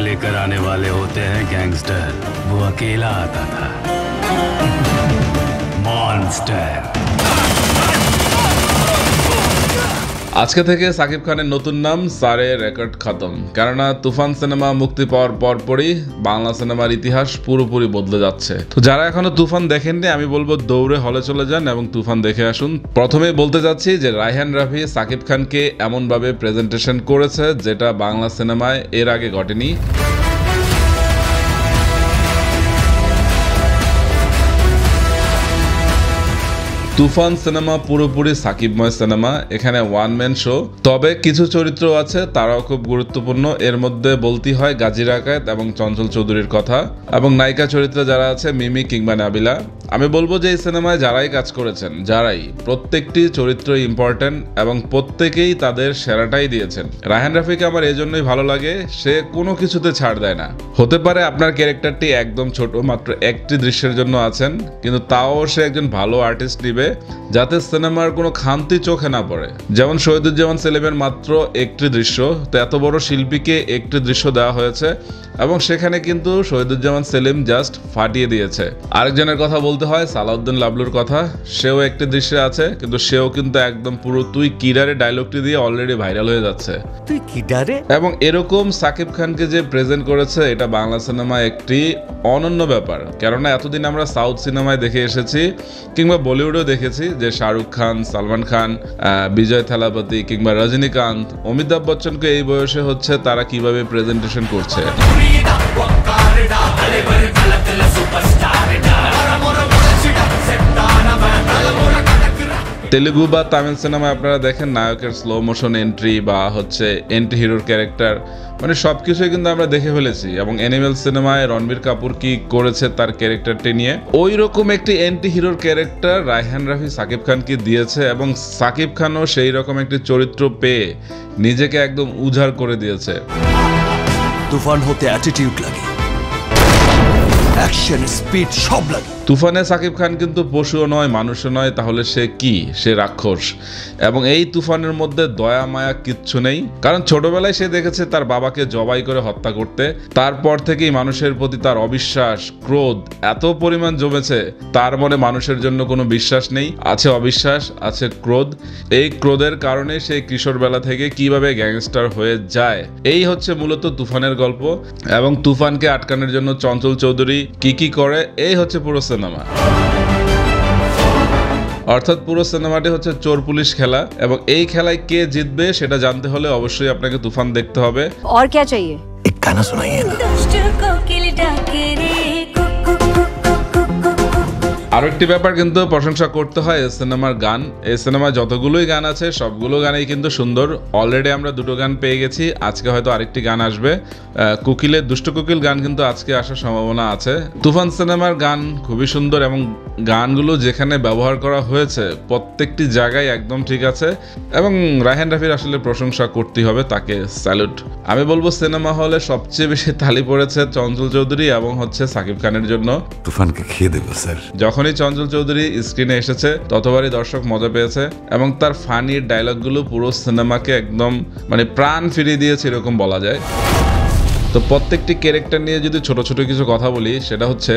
लेकर आने वाले होते हैं गैंगस्टर, वो अकेला आता था। मॉन्स्टर। আজকে থেকে সাকিব খানের নতুন নাম সারে রেকর্ড খতম। কেননা তুফান সিনেমা মুক্তি পাওয়ার পরপরই বাংলা সিনেমার ইতিহাস পুরোপুরি বদলে যাচ্ছে। তো যারা এখনো তুফান দেখেননি, আমি বলবো দৌড়ে হলে চলে যান এবং তুফান দেখে আসুন। প্রথমেই বলতে যাচ্ছি যে রায়হান রাফি সাকিব খানকে এমনভাবে প্রেজেন্টেশন করেছে যেটা বাংলা সিনেমায় এর আগে ঘটেনি। তুফান সিনেমা পুরোপুরি সাকিবময় সিনেমা, এখানে ওয়ান ম্যান শো। তবে কিছু চরিত্র আছে তারাও খুব গুরুত্বপূর্ণ। এর মধ্যে বলতে হয় গাজী রাকায়েত এবং চঞ্চল চৌধুরীর কথা, এবং নায়িকা চরিত্রে যারা আছে মিমি কিংবা নাবিলা। আমি বলবো যে এই সিনেমায় যারাই কাজ করেছেন, প্রত্যেকটি চরিত্র ইম্পর্টেন্ট এবং প্রত্যেকেই তাদের সেরাটাই দিয়েছেন। রায়হান রাফিকে আমার এই জন্যই ভালো লাগে, সে কোনো কিছুতে ছাড় দেয় না। হতে পারে আপনার ক্যারেক্টারটি একদম ছোট, মাত্র একটি দৃশ্যের জন্য আছেন, কিন্তু তাও সে একজন ভালো আর্টিস্ট নিবে যাতে সিনেমার কোনো খামতি চোখে না পড়ে। যেমন শহীদুজ্জামান সেলিমের মাত্র একটি দৃশ্য, তো এত বড় শিল্পীকে একটি দৃশ্য দেওয়া হয়েছে এবং সেখানে কিন্তু শহীদুজ্জামান সেলিম জাস্ট ফাটিয়ে দিয়েছে। আরেকজনের কথা বলতে হয় সালাউদ্দিন লাবলুর কথা, সেও একটি দৃশ্যে আছে, কিন্তু সেও কিন্তু একদম পুরো তুই কিডারে ডায়লগটি দিয়ে অলরেডি ভাইরাল হয়ে যাচ্ছে। তুই কিডারে? এবং এরকম সাকিব খানকে যে প্রেজেন্ট করেছে এটা বাংলা সিনেমায় একটি অনন্য ব্যাপার। কেননা এতদিন আমরা সাউথ সিনেমায় দেখে এসেছি কিংবা বলিউডেও দেখেছি যে শাহরুখ খান, সালমান খান, বিজয় থালাপতি কিংবা রজনীকান্ত, অমিতাভ বচ্চনকে এই বয়সে হচ্ছে তারা কিভাবে প্রেজেন্টেশন করছে। তেলুগু বা তামিল সিনেমায় আপনারা দেখেন নায়কের স্লো মোশন এন্ট্রি বা হচ্ছে এন্টি হিরোর ক্যারেক্টার, মানে সবকিছুই কিন্তু আমরা দেখে ফেলেছি। এবং অ্যানিমেল সিনেমায় রণবীর কাপুর কি করেছে তার ক্যারেক্টারটি নিয়ে, ওই রকম একটি এন্টি হিরোর ক্যারেক্টার রায়হান রাফি সাকিব খানকে দিয়েছে এবং সাকিব খানও সেই রকম একটি চরিত্র পেয়ে নিজেকে একদম উজাড় করে দিয়েছে। তুফান হতে অ্যাটিটিউড লাগে, অ্যাকশন, স্পিড সব লাগে। তুফানে সাকিব খান কিন্তু পশুও নয়, মানুষও নয়, তাহলে সে কি? সে রাক্ষস। এবং এই তুফানের মধ্যে দয়া মায়া কিচ্ছু নেই, কারণ ছোটবেলায় সে দেখেছে তার বাবাকে জবাই করে হত্যা করতে। তারপর থেকেই মানুষের প্রতি তার অবিশ্বাস, ক্রোধ এত পরিমাণ জমেছে, তার মনে মানুষের জন্য কোনো বিশ্বাস নেই, আছে অবিশ্বাস, আছে ক্রোধ। এই ক্রোধের কারণে সে কিশোরবেলা থেকে কিভাবে গ্যাংস্টার হয়ে যায়, এই হচ্ছে মূলত তুফানের গল্প। এবং তুফানকে আটকানোর জন্য চঞ্চল চৌধুরী কি করে, এই হচ্ছে পুরো সিনেমা। অর্থাৎ পুরো সিনেমাটি হচ্ছে চোর পুলিশ খেলা, এবং এই খেলায় কে জিতবে সেটা জানতে হলে অবশ্যই আপনাকে তুফান দেখতে হবে। और क्या चाहिए? एक गाना सुनाइए ना। আরো একটি ব্যাপার কিন্তু প্রশংসা করতে হয় এই সিনেমার গান। এই সিনেমায় যতগুলোই গান আছে সবগুলো গানেই কিন্তু সুন্দর। অলরেডি আমরা দুটো গান পেয়ে গেছি, আজকে হয়তো আরেকটি গান আসবে। কোকিলের দুষ্ট কোকিল গান কিন্তু আজকে আসার সম্ভাবনা আছে। তুফান সিনেমার গান খুবই সুন্দর এবং গানগুলো যেখানে ব্যবহার করা হয়েছে প্রত্যেকটি জায়গায় একদম ঠিক আছে, এবং রায়হান রাফির আসলে প্রশংসা করতেই হবে, তাকে স্যালুট। আমি বলবো সিনেমা হলে সবচেয়ে বেশি তালি পড়েছে চঞ্চল চৌধুরী এবং হচ্ছে সাকিব খানের জন্য। তুফানকে খেয়ে দেবো স্যার। যখনই চঞ্চল চৌধুরী স্ক্রিনে এসেছে ততবারই দর্শক মজা পেয়েছে, এবং তার ফানির ডায়লগগুলো পুরো সিনেমাকে একদম মানে প্রাণ ফিরিয়ে দিয়েছে এরকম বলা যায়। তো প্রত্যেকটি ক্যারেক্টার নিয়ে যদি ছোট ছোট কিছু কথা বলি, সেটা হচ্ছে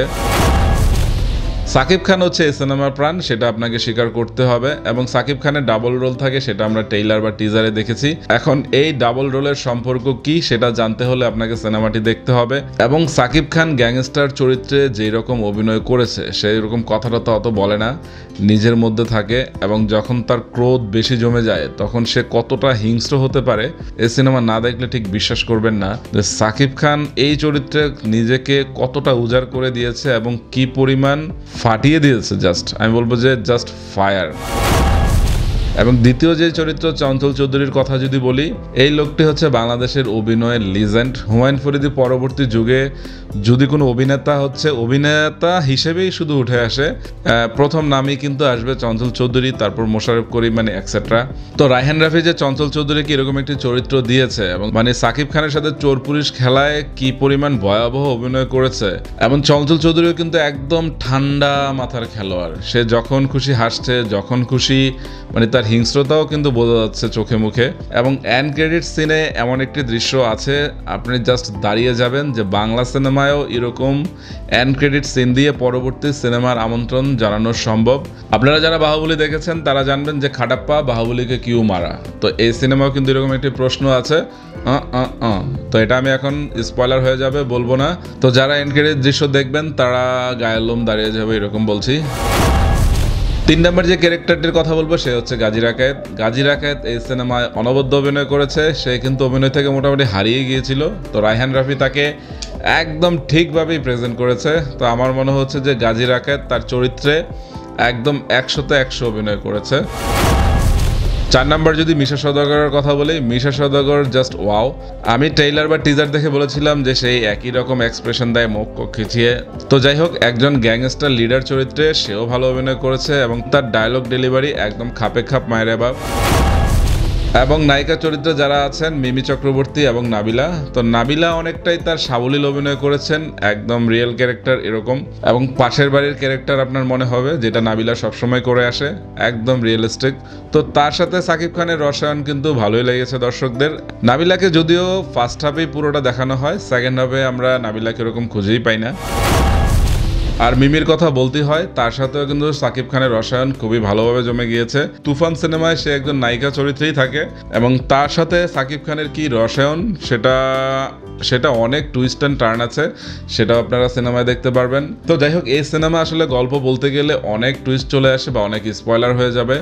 সাকিব খান হচ্ছে এই সিনেমার প্রাণ, সেটা আপনাকে স্বীকার করতে হবে। এবং সাকিব খানের ডাবল রোল থাকে, সেটা আমরা ট্রেইলার বা টিজারে দেখেছি। এখন এই ডাবল রোলের সম্পর্ক কি সেটা জানতে হলে আপনাকে সিনেমাটি দেখতে হবে। এবং সাকিব খান গ্যাংস্টার চরিত্রে যেই রকম অভিনয় করেছে সেই রকম কথাটা তো অত বলে না, নিজের মধ্যে থাকে, এবং যখন তার ক্রোধ বেশি জমে যায় তখন সে কতটা হিংস্র হতে পারে এই সিনেমা না দেখলে ঠিক বিশ্বাস করবেন না যে সাকিব খান এই চরিত্রে নিজেকে কতটা উজাড় করে দিয়েছে এবং কি পরিমাণ ফাটিয়ে দিয়েছে। জাস্ট আমি বলবো যে জাস্ট ফায়ার। এবং দ্বিতীয় যে চরিত্র চঞ্চল চৌধুরীর কথা যদি বলি, এই লোকটি হচ্ছে বাংলাদেশের অভিনয়ের লিজেন্ড। হুমায়ুন ফরিদি পরবর্তী যুগে যদি কোনো অভিনেতা হিসেবেই শুধু উঠে আসে, প্রথম নামই কিন্তু আসবে চঞ্চল চৌধুরী, তারপর মোশাররফ করিম, মানে এক্সেট্রা। তো রায়হান রাফি যে চঞ্চল চৌধুরীকে এরকম একটি চরিত্র দিয়েছে এবং মানে সাকিব খানের সাথে চোর পুলিশ খেলায় কি পরিমাণ ভয়াবহ অভিনয় করেছে, এবং চঞ্চল চৌধুরীও কিন্তু একদম ঠান্ডা মাথার খেলোয়াড়। সে যখন খুশি হাসছে, যখন খুশি মানে তার তার হিংস্রতাও কিন্তু বোঝা যাচ্ছে চোখে মুখে। এবং এন্ড ক্রেডিট সিনে এমন একটি দৃশ্য আছে, আপনি জাস্ট দাঁড়িয়ে যাবেন যে বাংলা সিনেমায়ও এরকম এন্ড ক্রেডিট সিন দিয়ে পরবর্তী সিনেমার আমন্ত্রণ জানানো সম্ভব। আপনারা যারা বাহুবলী দেখেছেন তারা জানবেন যে খাটাপ্পা বাহুবলীকে কিউ মারা, তো এই সিনেমাও কিন্তু এরকম একটি প্রশ্ন আছে। তো এটা আমি এখন স্পয়লার হয়ে যাবে, বলবো না। তো যারা এন্ড ক্রেডিট দৃশ্য দেখবেন তারা গায়ের লোম দাঁড়িয়ে যাবে, এরকম বলছি। 3 নম্বর যে ক্যারেক্টারটির কথা বলবো সে হচ্ছে গাজী রাকায়েত। গাজী রাকায়েত এই সিনেমায় অনবদ্য অভিনয় করেছে, সে কিন্তু অভিনয় থেকে মোটামুটি হারিয়ে গিয়েছিল। তো রায়হান রাফি তাকে একদম ঠিকভাবেই প্রেজেন্ট করেছে। তো আমার মনে হচ্ছে যে গাজী রাকায়েত তার চরিত্রে একদম 100তে 100 অভিনয় করেছে। 4 নম্বর যদি মিশা সওদাগরের কথা বলি, মিশা সওদাগর জাস্ট ওয়াও। আমি ট্রেইলার বা টিজার দেখে বলেছিলাম যে সেই একই রকম এক্সপ্রেশন দেয় মুখ খিচিয়ে। তো যাই হোক, একজন গ্যাংস্টার লিডার চরিত্রে সেও ভালো অভিনয় করেছে এবং তার ডায়লগ ডেলিভারি একদম খাপে খাপ মায়ের বাপ। এবং নায়িকা চরিত্রে যারা আছেন মিমি চক্রবর্তী এবং নাবিলা, তো নাবিলা অনেকটাই তার সাবলীল অভিনয় করেছেন, একদম রিয়েল ক্যারেক্টার এরকম। এবং পাশের বাড়ির ক্যারেক্টার আপনার মনে হবে, যেটা নাবিলা সবসময় করে আসে, একদম রিয়েলিস্টিক। তো তার সাথে সাকিব খানের রসায়ন কিন্তু ভালোই লেগেছে দর্শকদের। নাবিলাকে যদিও ফার্স্ট হাফেই পুরোটা দেখানো হয়, সেকেন্ড হাফে আমরা নাবিলাকে এরকম খুঁজেই পাই না। আর মিমির কথা বলতে হয়, তার সাথেও কিন্তু সাকিব খানের রসায়ন খুবই ভালোভাবে জমে গিয়েছে। তুফান সিনেমায় সে একজন নায়িকা চরিত্রেই থাকে এবং তার সাথে সাকিব খানের কি রসায়ন সেটা অনেক টুইস্ট অ্যান্ড টার্ন আছে, সেটাও আপনারা সিনেমায় দেখতে পারবেন। তো যাই হোক, এই সিনেমা আসলে গল্প বলতে গেলে অনেক টুইস্ট চলে আসে বা অনেক স্পয়লার হয়ে যাবে।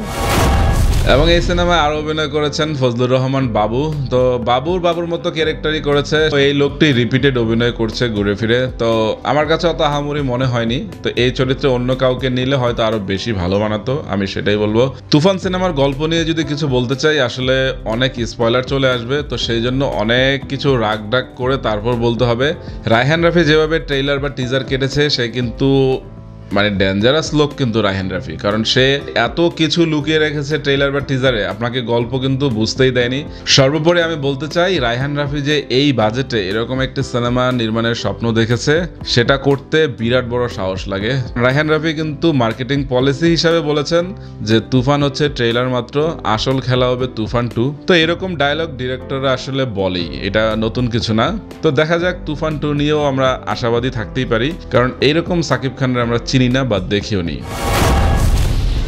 এবং এই সিনেমায় আরো অভিনয় করেছেন ফজলুর রহমান বাবু। তো বাবুর মতো ক্যারেক্টারই করেছে। তো এই লোকটি রিপিটেড অভিনয় করছে ঘুরে ফিরে, তো আমার কাছে অত আহামরি মনে হয়নি। তো এই চরিত্রে অন্য কাউকে নিলে হয়তো আরো বেশি ভালো বানাতো, আমি সেটাই বলবো। তুফান সিনেমার গল্প নিয়ে যদি কিছু বলতে চাই, আসলে অনেক স্পয়লার চলে আসবে, তো সেই জন্য অনেক কিছু রাগ ডাক করে তারপর বলতে হবে। রায়হান রাফি যেভাবে ট্রেইলার বা টিজার কেটেছে, সে কিন্তু মানে ডেঞ্জারাস লোক কিন্তু রায়হান রাফি, কারণ সে এত কিছু লুকিয়ে রেখেছে ট্রেইলার বা টিজারে, আপনাকে গল্প কিন্তু বুঝতেই দেয়নি। সর্বোপরি আমি বলতে চাই, রায়হান রাফি যে এই বাজেটে এরকম একটি সিনেমা নির্মাণের স্বপ্ন দেখেছে, সেটা করতে বিরাট বড় সাহস লাগে। রায়হান রাফি কিন্তু মার্কেটিং পলিসি হিসাবে বলেছেন যে তুফান হচ্ছে ট্রেইলার মাত্র, আসল খেলা হবে তুফান 2। তো এরকম ডায়লগ ডিরেক্টররা আসলে বলেই, এটা নতুন কিছু না। তো দেখা যাক, তুফান 2 নিয়েও আমরা আশাবাদী থাকতেই পারি, কারণ এইরকম সাকিব খানের আমরা চিনি না বা দেখিও নি।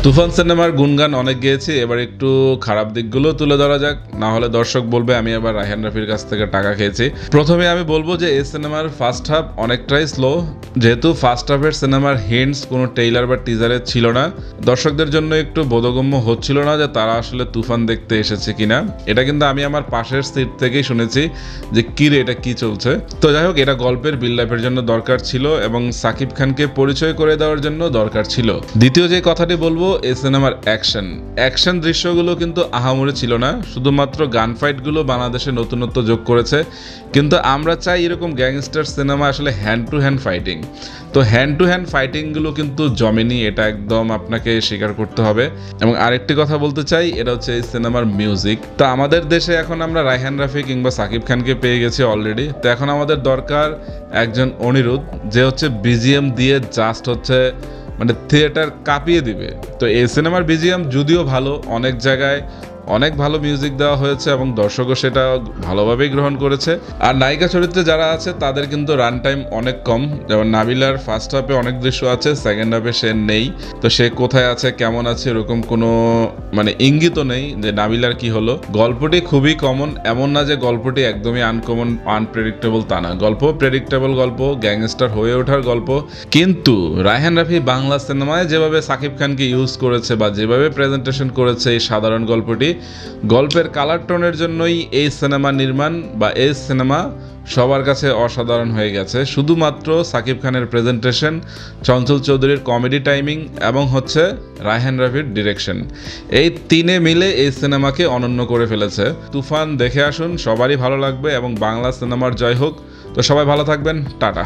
তুফান সিনেমার গুণগান অনেক গেয়েছি, এবার একটু খারাপ দিকগুলো তুলে ধরা যাক, না হলে দর্শক বলবে আমি আবার রায়হান রাফির কাছ থেকে টাকা খেয়েছি। প্রথমে আমি বলবো যে এই সিনেমার ফার্স্ট হাফ অনেকটাই স্লো, যেহেতু ফার্স্ট হাফের সিনেমার হিন্টস কোনো ট্রেইলার বা টিজারে ছিল না। দর্শকদের জন্য একটু বোধগম্য হচ্ছিল না যে তারা আসলে তুফান দেখতে এসেছে কিনা। এটা কিন্তু আমি আমার পাশের সিট থেকেই শুনেছি যে কি রে, এটা কি চলছে। তো যাই হোক, এটা গল্পের বিল্ড আপের জন্য দরকার ছিল এবং সাকিব খানকে পরিচয় করে দেওয়ার জন্য দরকার ছিল। দ্বিতীয় যে কথাটি বলবো, এই সিনেমার অ্যাকশন দৃশ্যগুলো কিন্তু আহামরি ছিল না, শুধুমাত্র গান ফাইটগুলো বাংলাদেশে নতুনত্ব যোগ করেছে। কিন্তু আমরা চাই এরকম গ্যাংস্টার সিনেমা আসলে হ্যান্ড টু হ্যান্ড ফাইটিং। তো হ্যান্ড টু হ্যান্ড ফাইটিংগুলো কিন্তু জমেনি, এটা একদম আপনাকে স্বীকার করতে হবে। এবং আরেকটি কথা বলতে চাই, এটা হচ্ছে এই সিনেমার মিউজিক। তো আমাদের দেশে এখন আমরা রায়হান রাফি কিংবা সাকিব খানকে পেয়ে গেছি অলরেডি, তো এখন আমাদের দরকার একজন অনিরুদ্ধ, যে হচ্ছে বিজিএম দিয়ে জাস্ট হচ্ছে মানে থিয়েটার কাঁপিয়ে দিবে। তো এই সিনেমার বিজিএম যদিও ভালো, অনেক জায়গায় অনেক ভালো মিউজিক দেওয়া হয়েছে এবং দর্শকও সেটা ভালোভাবেই গ্রহণ করেছে। আর নায়িকা চরিত্রে যারা আছে তাদের কিন্তু রান টাইম অনেক কম, যেমন নাবিলার ফার্স্ট হাফে অনেক দৃশ্য আছে, সেকেন্ড হাফে সে নেই। তো সে কোথায় আছে, কেমন আছে, এরকম কোনো মানে ইঙ্গিতও নেই যে নাবিলার কি হলো। গল্পটি খুবই কমন, এমন না যে গল্পটি একদমই আনকমন আনপ্রেডিক্টেবল, তা না। গল্প প্রেডিক্টেবল গল্প, গ্যাংস্টার হয়ে ওঠার গল্প। কিন্তু রায়হান রাফি বাংলা সিনেমায় যেভাবে সাকিব খানকে ইউজ করেছে বা যেভাবে প্রেজেন্টেশন করেছে এই সাধারণ গল্পটি, গল্পের কালার টোনের জন্যই এই সিনেমা নির্মাণ বা এই সিনেমা সবার কাছে অসাধারণ হয়ে গেছে। শুধুমাত্র সাকিব খানের প্রেজেন্টেশন, চঞ্চল চৌধুরীর কমেডি টাইমিং এবং হচ্ছে রায়হান রাফির ডিরেকশন, এই তিনে মিলে এই সিনেমাকে অনন্য করে ফেলেছে। তুফান দেখে আসুন, সবারই ভালো লাগবে এবং বাংলা সিনেমার জয় হোক। তো সবাই ভালো থাকবেন, টাটা।